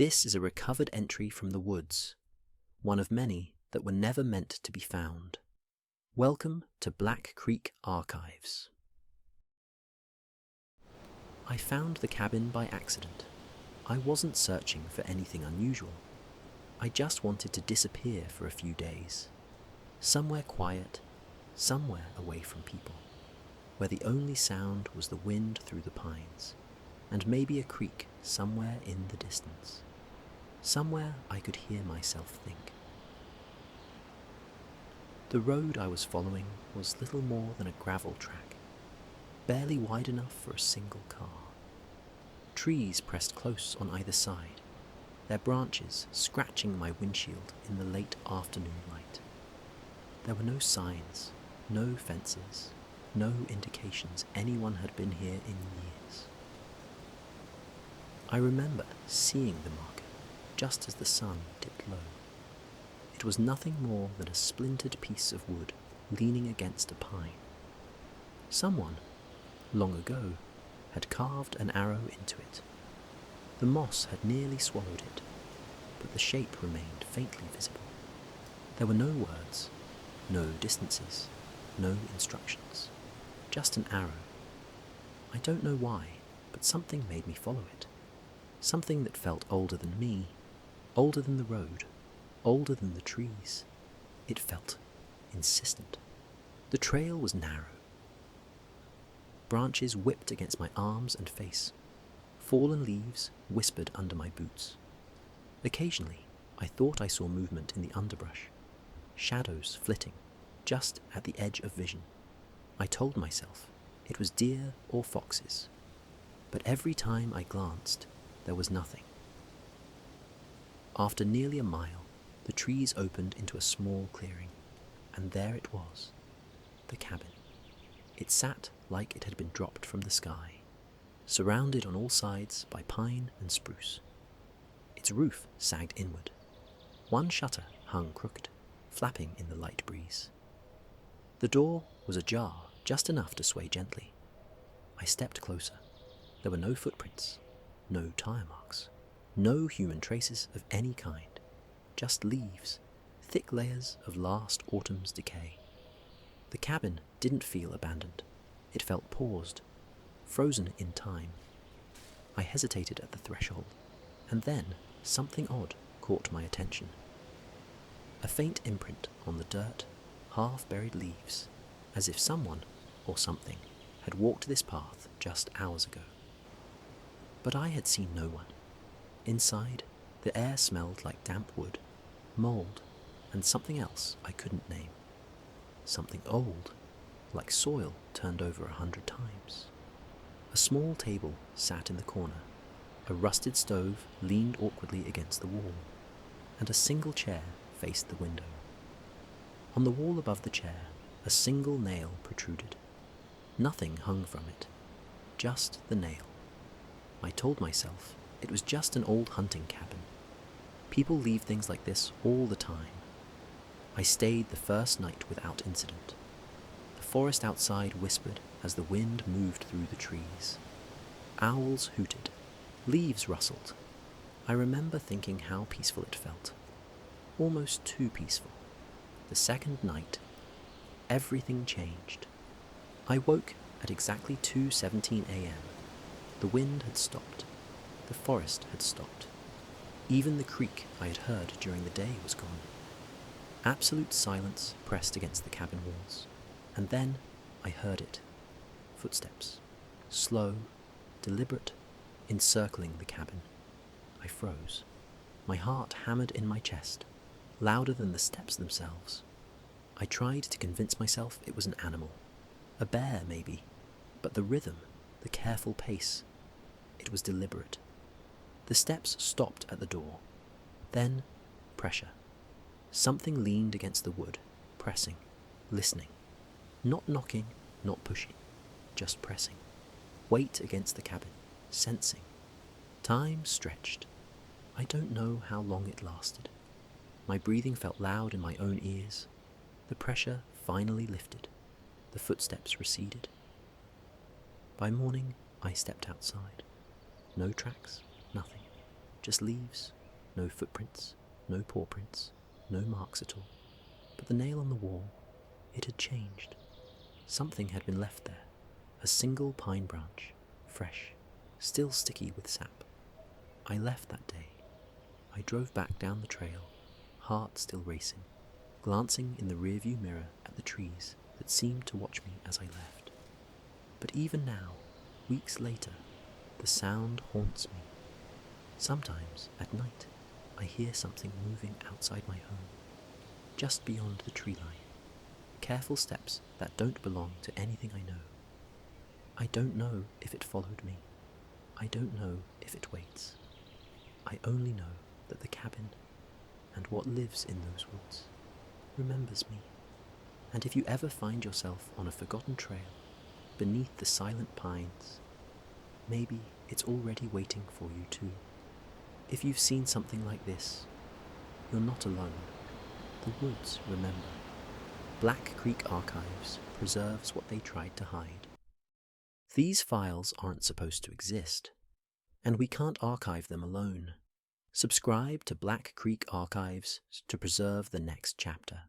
This is a recovered entry from the woods, one of many that were never meant to be found. Welcome to Black Creek Archives. I found the cabin by accident. I wasn't searching for anything unusual. I just wanted to disappear for a few days. Somewhere quiet, somewhere away from people, where the only sound was the wind through the pines, and maybe a creek somewhere in the distance. Somewhere I could hear myself think. The road I was following was little more than a gravel track, barely wide enough for a single car. Trees pressed close on either side, their branches scratching my windshield in the late afternoon light. There were no signs, no fences, no indications anyone had been here in years. I remember seeing the marker just as the sun dipped low. It was nothing more than a splintered piece of wood leaning against a pine. Someone, long ago, had carved an arrow into it. The moss had nearly swallowed it, but the shape remained faintly visible. There were no words, no distances, no instructions, just an arrow. I don't know why, but something made me follow it. Something that felt older than me, older than the road, older than the trees. It felt insistent. The trail was narrow. Branches whipped against my arms and face. Fallen leaves whispered under my boots. Occasionally, I thought I saw movement in the underbrush, shadows flitting just at the edge of vision. I told myself it was deer or foxes, but every time I glanced, there was nothing. After nearly a mile, the trees opened into a small clearing, and there it was, the cabin. It sat like it had been dropped from the sky, surrounded on all sides by pine and spruce. Its roof sagged inward. One shutter hung crooked, flapping in the light breeze. The door was ajar, just enough to sway gently. I stepped closer. There were no footprints, no tire marks, no human traces of any kind, just leaves, thick layers of last autumn's decay. The cabin didn't feel abandoned. It felt paused, frozen in time. I hesitated at the threshold, and then something odd caught my attention. A faint imprint on the dirt, half-buried leaves, as if someone, or something, had walked this path just hours ago. But I had seen no one. Inside, the air smelled like damp wood, mold, and something else I couldn't name. Something old, like soil turned over 100 times. A small table sat in the corner. A rusted stove leaned awkwardly against the wall, and a single chair faced the window. On the wall above the chair, a single nail protruded. Nothing hung from it, just the nail. I told myself it was just an old hunting cabin. People leave things like this all the time. I stayed the first night without incident. The forest outside whispered as the wind moved through the trees. Owls hooted. Leaves rustled. I remember thinking how peaceful it felt. Almost too peaceful. The second night, everything changed. I woke at exactly 2:17 a.m. The wind had stopped. The forest had stopped. Even the creak I had heard during the day was gone. Absolute silence pressed against the cabin walls. And then I heard it. Footsteps. Slow, deliberate, encircling the cabin. I froze. My heart hammered in my chest, louder than the steps themselves. I tried to convince myself it was an animal. A bear, maybe. But the rhythm, the careful pace, it was deliberate. The steps stopped at the door. Then, pressure. Something leaned against the wood, pressing, listening. Not knocking, not pushing, just pressing. Weight against the cabin, sensing. Time stretched. I don't know how long it lasted. My breathing felt loud in my own ears. The pressure finally lifted. The footsteps receded. By morning, I stepped outside. No tracks, nothing. Just leaves, no footprints, no paw prints, no marks at all. But the nail on the wall, it had changed. Something had been left there, a single pine branch, fresh, still sticky with sap. I left that day. I drove back down the trail, heart still racing, glancing in the rearview mirror at the trees that seemed to watch me as I left. But even now, weeks later, the sound haunts me. Sometimes, at night, I hear something moving outside my home, just beyond the tree line. Careful steps that don't belong to anything I know. I don't know if it followed me. I don't know if it waits. I only know that the cabin and what lives in those woods remembers me. And if you ever find yourself on a forgotten trail beneath the silent pines, maybe it's already waiting for you too. If you've seen something like this, you're not alone. The woods remember. Black Creek Archives preserves what they tried to hide. These files aren't supposed to exist, and we can't archive them alone. Subscribe to Black Creek Archives to preserve the next chapter.